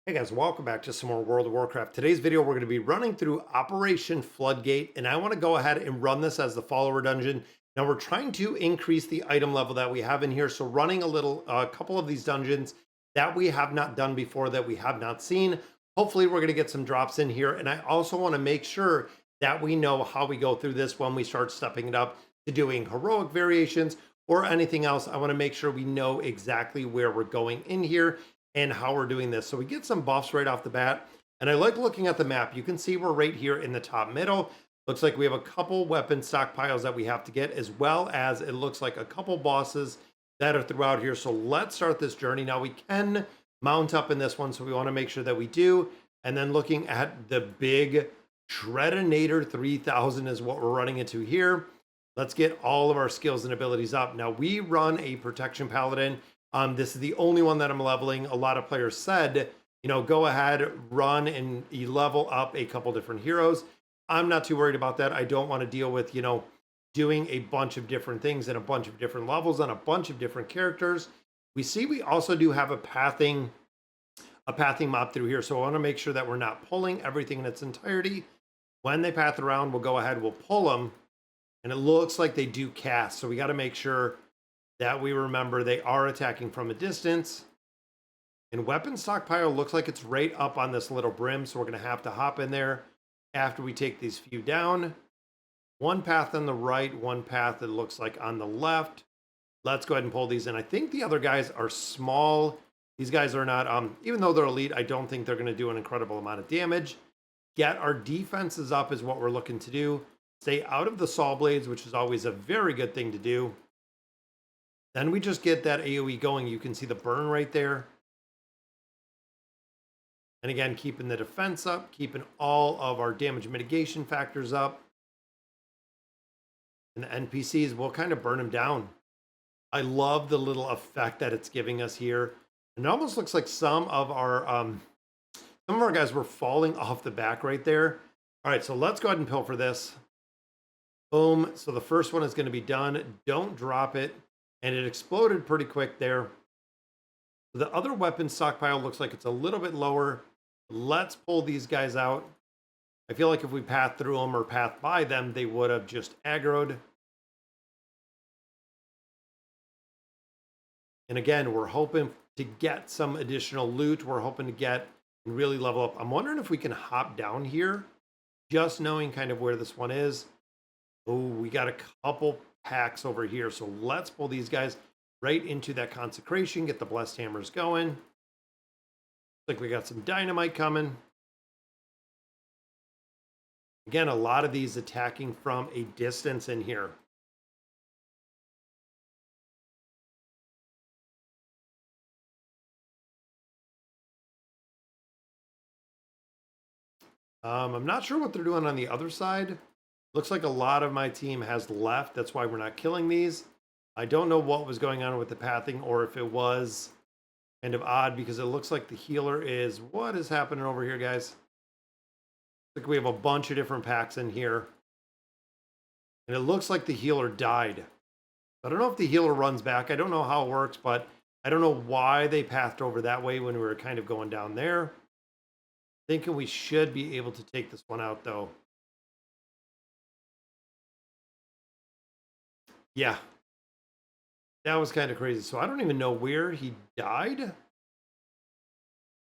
Hey guys, welcome back to some more World of Warcraft. Today's video, we're going to be running through Operation Floodgate, and I want to go ahead and run this as the follower dungeon. Now we're trying to increase the item level that we have in here, so running a couple of these dungeons that we have not done before, that we have not seen. Hopefully we're going to get some drops in here, and I also want to make sure that we know how we go through this when we start stepping it up to doing heroic variations or anything else. I want to make sure we know exactly where we're going in here and how we're doing this. So we get some buffs right off the bat. And I like looking at the map. You can see we're right here in the top middle. Looks like we have a couple weapon stockpiles that we have to get, as well as it looks like a couple bosses that are throughout here. So let's start this journey. Now we can mount up in this one, so we want to make sure that we do. And then looking at the big Shreddinator 3000 is what we're running into here. Let's get all of our skills and abilities up. Now we run a Protection Paladin. This is the only one that I'm leveling. A lot of players said, go ahead, run and you level up a couple different heroes. I'm not too worried about that. I don't want to deal with, doing a bunch of different things and a bunch of different levels on a bunch of different characters. We also do have a pathing mob through here. So I want to make sure that we're not pulling everything in its entirety. When they path around, we'll go ahead, we'll pull them. And it looks like they do cast. So we got to make sure that we remember they are attacking from a distance. And weapon stockpile looks like it's right up on this little brim, so we're going to have to hop in there after we take these few down. One path on the right, one path it looks like on the left. Let's go ahead and pull these in. I think the other guys are small. These guys are not, even though they're elite, I don't think they're going to do an incredible amount of damage. Get our defenses up is what we're looking to do. Stay out of the saw blades, which is always a very good thing to do. Then we just get that AoE going. You can see the burn right there. And again, keeping the defense up, keeping all of our damage mitigation factors up. And the NPCs will kind of burn them down. I love the little effect that it's giving us here. And it almost looks like some of our guys were falling off the back right there. All right, so let's go ahead and pilfer this. Boom. So the first one is going to be done. Don't drop it. And it exploded pretty quick there. The other weapon stockpile looks like it's a little bit lower. Let's pull these guys out. I feel like if we path through them or path by them, they would have just aggroed. And again, we're hoping to get some additional loot. We're hoping to get and really level up. I'm wondering if we can hop down here, just knowing kind of where this one is. Oh, we got a couple packs over here. So let's pull these guys right into that consecration, get the blessed hammers going. Looks like we got some dynamite coming. Again, a lot of these attacking from a distance in here. I'm not sure what they're doing on the other side. Looks like a lot of my team has left. That's why we're not killing these. I don't know what was going on with the pathing or if it was kind of odd because it looks like the healer is... What is happening over here, guys? Looks like we have a bunch of different packs in here. And it looks like the healer died. I don't know if the healer runs back. I don't know how it works, but I don't know why they pathed over that way when we were kind of going down there. Thinking we should be able to take this one out, though. Yeah. That was kind of crazy. So I don't even know where he died.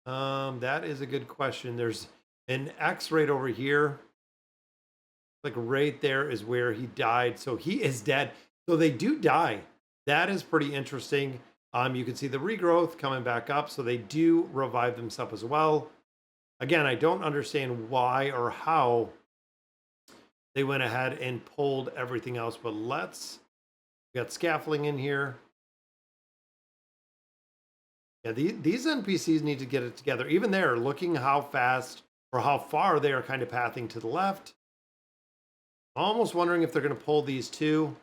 That is a good question. There's an X right over here. Like right there is where he died. So he is dead. So they do die. That is pretty interesting. You can see the regrowth coming back up. So they do revive themselves as well. Again, I don't understand why or how they went ahead and pulled everything else, but we got scaffolding in here. Yeah, these NPCs need to get it together. Even there, looking how fast or how far they are kind of pathing to the left. I'm almost wondering if they're going to pull these two,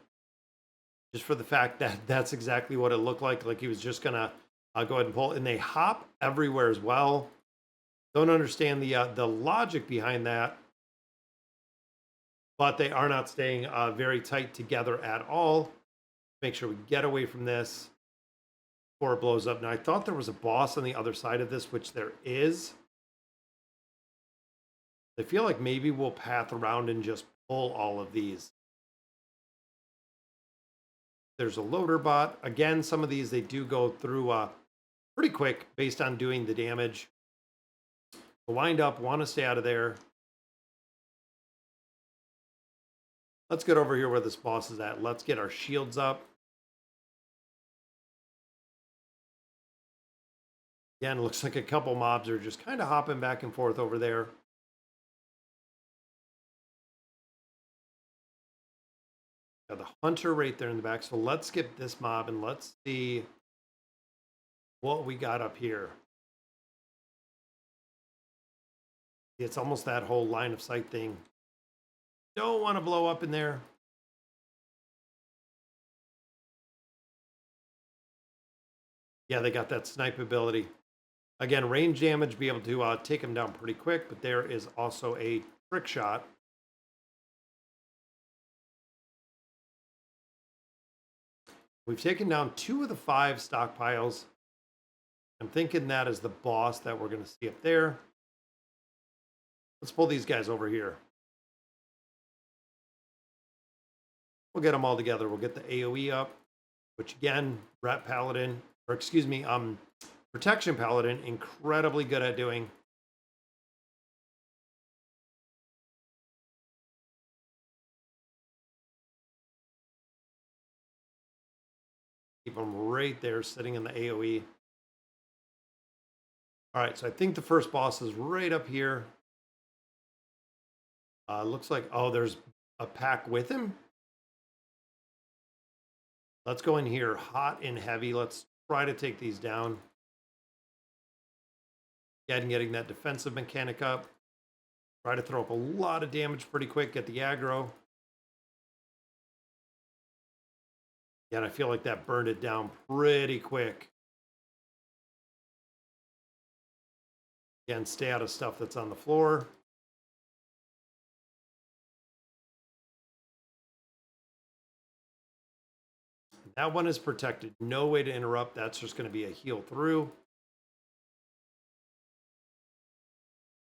just for the fact that that's exactly what it looked like. Like he was just going to go ahead and pull, and they hop everywhere as well. Don't understand the logic behind that, but they are not staying very tight together at all. Make sure we get away from this. before it blows up. Now, I thought there was a boss on the other side of this, which there is. I feel like maybe we'll path around and just pull all of these. There's a loader bot. Again, some of these, they do go through pretty quick based on doing the damage. Wind up, want to stay out of there. Let's get over here where this boss is at. Let's get our shields up. Again, looks like a couple mobs are just kind of hopping back and forth over there. Got the hunter right there in the back. So let's skip this mob and let's see what we got up here. It's almost that whole line of sight thing. Don't want to blow up in there. Yeah, they got that snipe ability. Again, range damage, be able to take them down pretty quick, but there is also a trick shot. We've taken down 2 of the 5 stockpiles. I'm thinking that is the boss that we're going to see up there. Let's pull these guys over here. We'll get them all together. We'll get the AoE up, which again, Paladin, or excuse me, Protection Paladin, incredibly good at doing. Keep them right there sitting in the AoE. All right, so I think the first boss is right up here. Looks like, oh, there's a pack with him. Let's go in here hot and heavy. Let's try to take these down. Again, getting that defensive mechanic up. Try to throw up a lot of damage pretty quick, get the aggro. Yeah, and I feel like that burned it down pretty quick. Again, stay out of stuff that's on the floor. That one is protected. No way to interrupt. That's just going to be a heal through.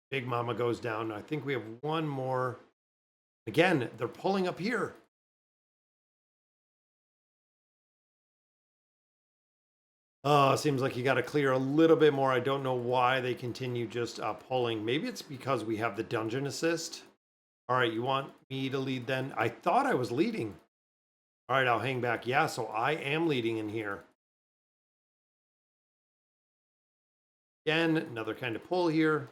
Big Mama goes down. I think we have one more. Again, they're pulling up here. Oh, seems like you got to clear a little bit more. I don't know why they continue just pulling. Maybe it's because we have the dungeon assist. All right, you want me to lead then? I thought I was leading. All right, I'll hang back. Yeah, so I am leading in here. Again, another kind of pull here.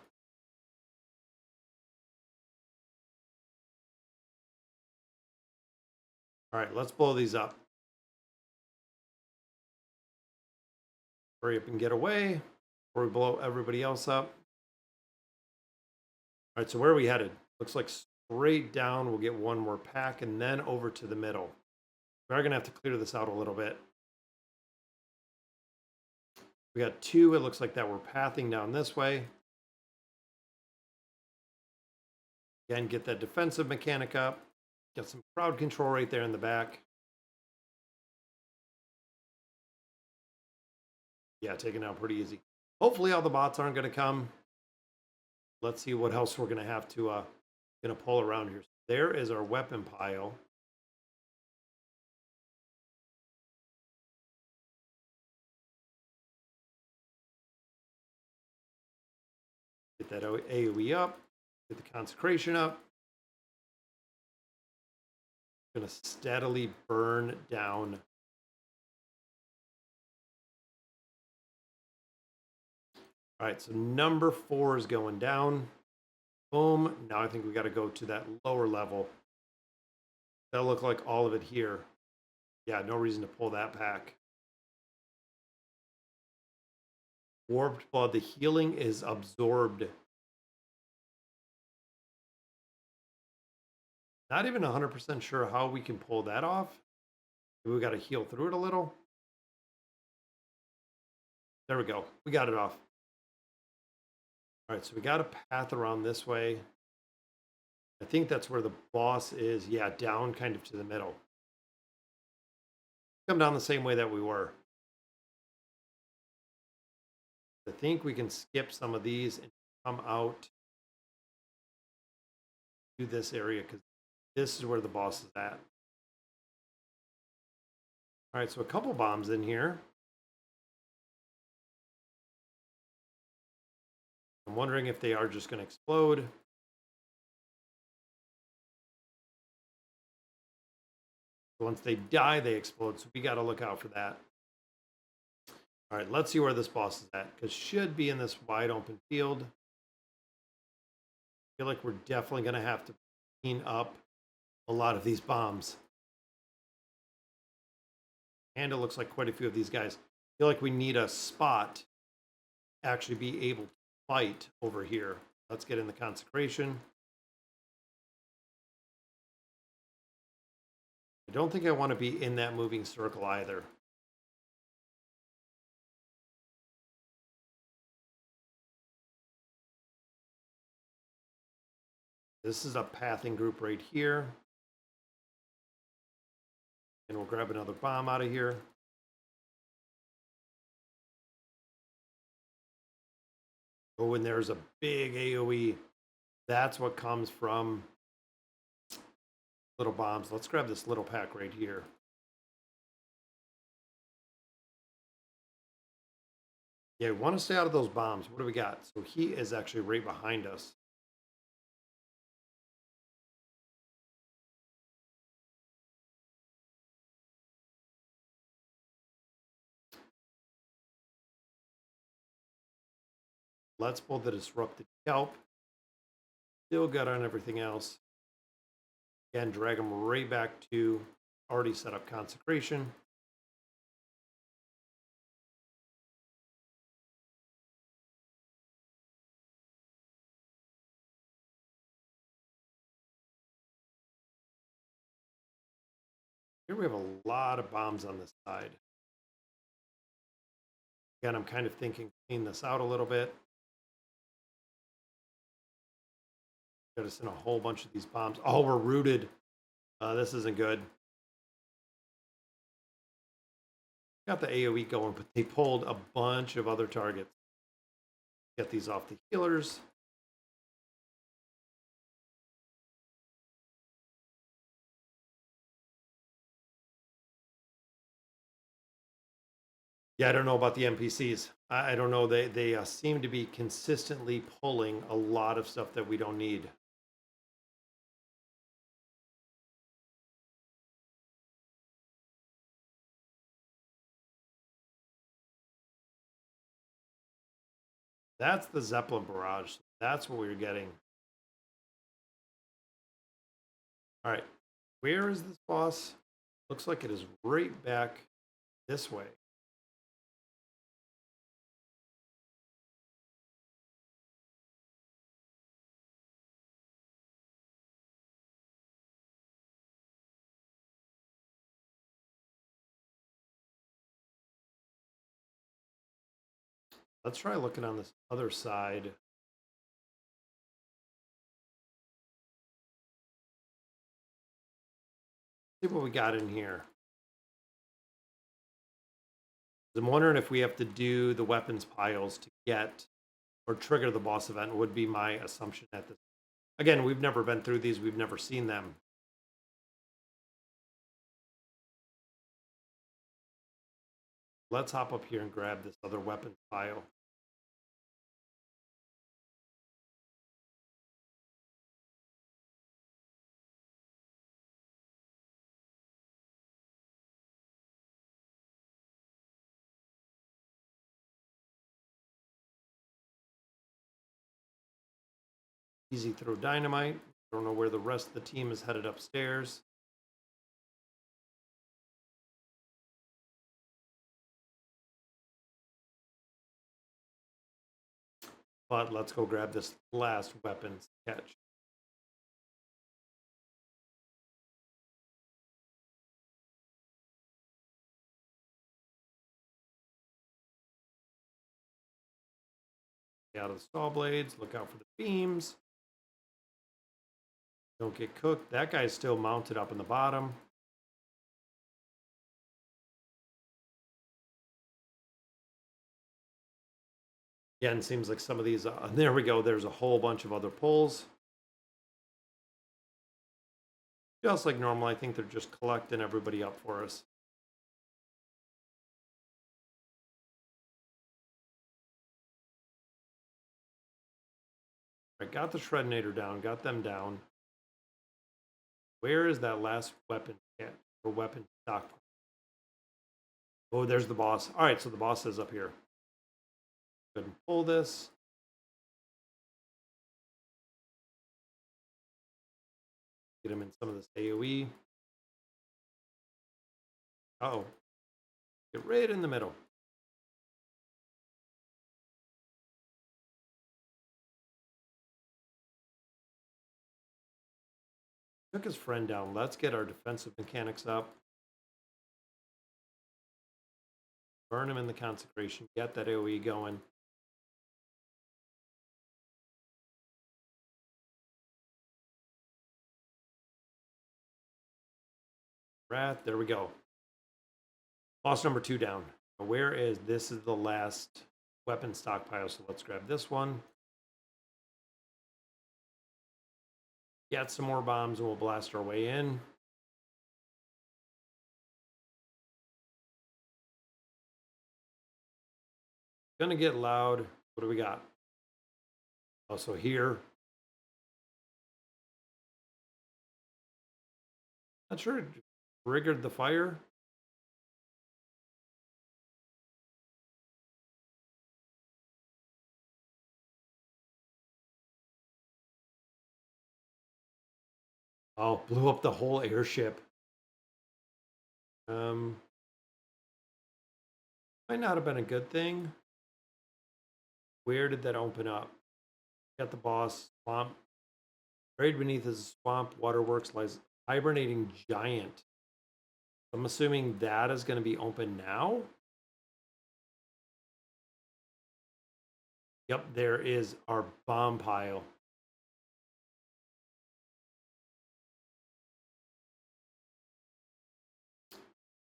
All right, let's blow these up. Hurry up and get away before we blow everybody else up. All right, so where are we headed? Looks like straight down. We'll get one more pack and then over to the middle. We are going to have to clear this out a little bit. We got 2. It looks like that we're pathing down this way. Again, get that defensive mechanic up. Get some crowd control right there in the back. Yeah, taking out pretty easy. Hopefully all the bots aren't going to come. Let's see what else we're going to have to pull around here. There is our weapon pile. Get that AoE up. Get the consecration up. Going to steadily burn down. All right, so number 4 is going down. Boom. Now I think we got to go to that lower level. That'll look like all of it here. Yeah, no reason to pull that pack. Warped blood. The healing is absorbed. Not even 100% sure how we can pull that off. Maybe we got to heal through it a little. There we go. We got it off. All right, so we got a path around this way. I think that's where the boss is. Yeah, down kind of to the middle. Come down the same way that we were. I think we can skip some of these and come out to this area because this is where the boss is at. All right, so a couple bombs in here. I'm wondering if they are just going to explode. Once they die, they explode, so we got to look out for that. All right, let's see where this boss is at, because should be in this wide open field. I feel like we're definitely going to have to clean up a lot of these bombs. And it looks like quite a few of these guys. I feel like we need a spot to actually be able to fight over here. Let's get in the consecration. I don't think I want to be in that moving circle either. This is a pathing group right here. And we'll grab another bomb out of here. Oh, and there's a big AoE. That's what comes from little bombs. Let's grab this little pack right here. Yeah, we want to stay out of those bombs. What do we got? So he is actually right behind us. Let's pull the disrupted kelp. Still good on everything else. Again, drag them right back to already set up consecration. Here we have a lot of bombs on this side. Again, I'm kind of thinking clean this out a little bit. Got us in a whole bunch of these bombs. Oh, we're rooted. This isn't good. Got the AoE going, but they pulled a bunch of other targets. Get these off the healers. Yeah, I don't know about the NPCs. I don't know. They seem to be consistently pulling a lot of stuff that we don't need. That's the Zeppelin barrage. That's what we were getting. All right. Where is this boss? Looks like it is right back this way. Let's try looking on this other side. See what we got in here. I'm wondering if we have to do the weapons piles to get or trigger the boss event would be my assumption at this. Again, we've never been through these. We've never seen them. Let's hop up here and grab this other weapons pile. Easy throw dynamite. Don't know where the rest of the team is headed upstairs. But let's go grab this last weapons catch. Get out of the saw blades. Look out for the beams. Don't get cooked. That guy's still mounted up in the bottom. Again, seems like some of these, there we go. There's a whole bunch of other pulls. Just like normal, I think they're just collecting everybody up for us. I got the Shredinator down, got them down. Where is that last weapon at? Or weapon stock? Oh, there's the boss. All right, so the boss is up here. Go ahead and pull this. Get him in some of this AoE. Uh-oh. Get right in the middle. Took his friend down. Let's get our defensive mechanics up. Burn him in the consecration. Get that AoE going. Wrath. There we go. Boss number 2 down. Where is this? Is the last weapon stockpile. So let's grab this one. Get some more bombs and we'll blast our way in. Gonna get loud. What do we got? Also here. Not sure it triggered the fire. Oh, blew up the whole airship. Might not have been a good thing. Where did that open up? Got the boss. Swamp. Buried beneath his swamp waterworks lies hibernating giant. I'm assuming that is going to be open now. Yep, there is our bomb pile.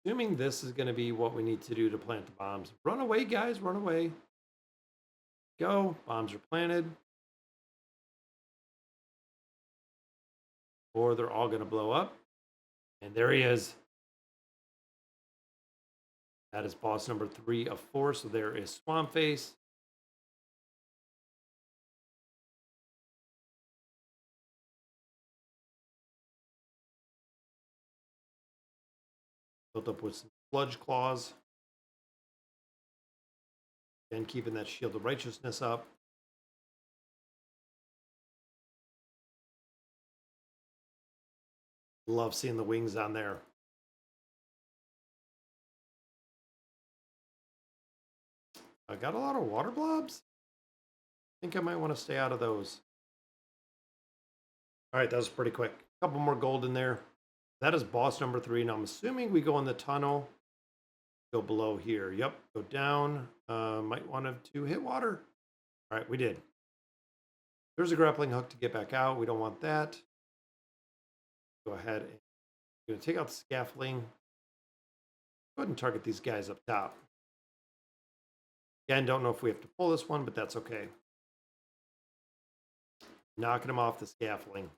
Assuming this is going to be what we need to do to plant the bombs. Run away, guys, run away. Go, bombs are planted. Or they're all going to blow up. And there he is. That is boss number 3 of 4. So there is Swamp Face. Built up with some sludge claws. And keeping that shield of righteousness up. Love seeing the wings on there. I got a lot of water blobs. I think I might want to stay out of those. All right, that was pretty quick. A couple more gold in there. That is boss number 3. Now I'm assuming we go in the tunnel. Go below here. Yep, go down. Might want to hit water. All right, we did. There's a grappling hook to get back out. We don't want that. Go ahead. I'm going to take out the scaffolding. Go ahead and target these guys up top. Again, don't know if we have to pull this one, but that's okay. Knocking them off the scaffolding.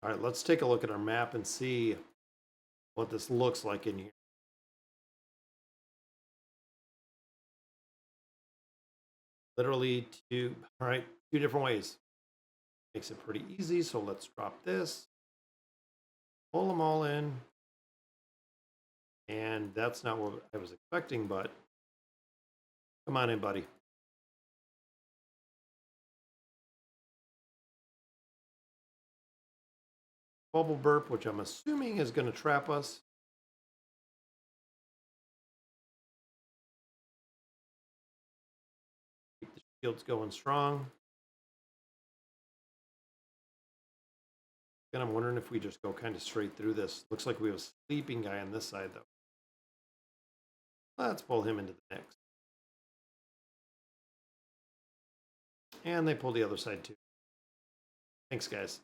All right, let's take a look at our map and see what this looks like in here. Literally two different ways. Makes it pretty easy, so let's drop this. Pull them all in. And that's not what I was expecting, but come on in, buddy. Bubble burp, which I'm assuming is going to trap us. Keep the shields going strong. And I'm wondering if we just go kind of straight through this. Looks like we have a sleeping guy on this side, though. Let's pull him into the mix. And they pull the other side, too. Thanks, guys.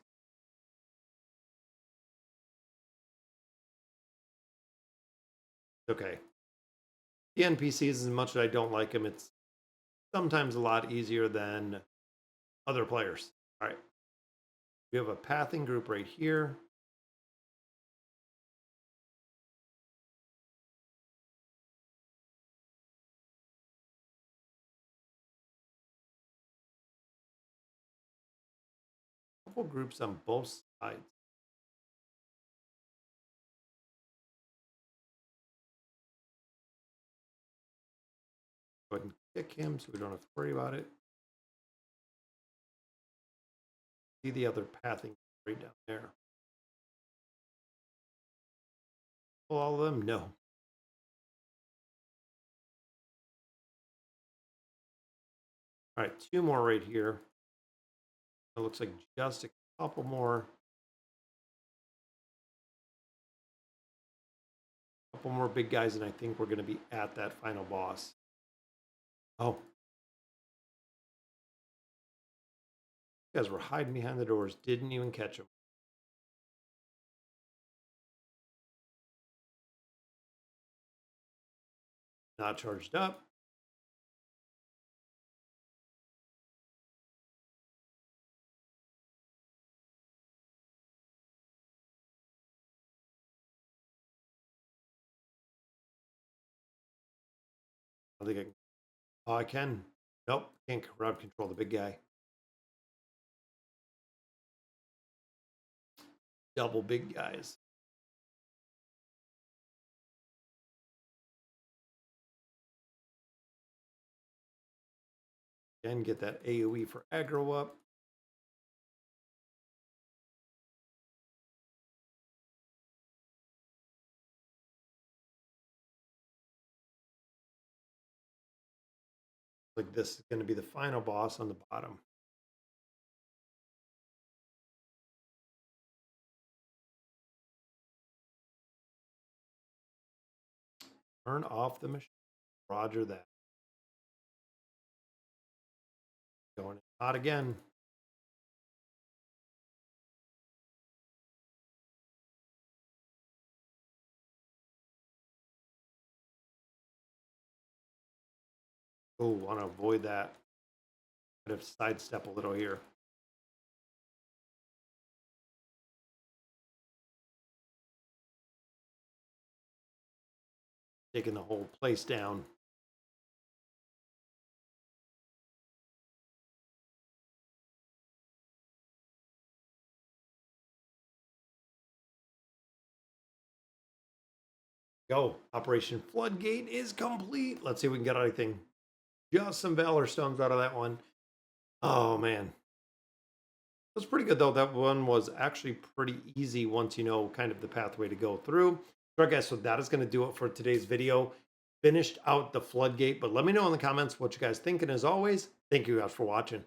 Okay. The NPCs, as much as I don't like them, it's sometimes a lot easier than other players. All right. We have a pathing group right here. Couple groups on both sides. Go ahead and kick him so we don't have to worry about it. See the other pathing right down there. Pull all of them? No. All right, two more right here. It looks like just a couple more. Couple more big guys, and I think we're going to be at that final boss. Oh. You guys were hiding behind the doors. Didn't even catch them. Not charged up. I think I can. Oh, I can. Nope. Can't crowd control the big guy. Double big guys. Again, get that AoE for aggro up. Like this is going to be the final boss on the bottom. Turn off the machine. Roger that. Going hot again. Oh, want to avoid that. Kind of sidestep a little here. Taking the whole place down. Go. Operation Floodgate is complete. Let's see if we can get anything. Just some Valor Stones out of that one. Oh, man. That's pretty good, though. That one was actually pretty easy once you know kind of the pathway to go through. All right, guys, so that is going to do it for today's video. Finished out the Floodgate, but let me know in the comments what you guys think. And as always, thank you guys for watching.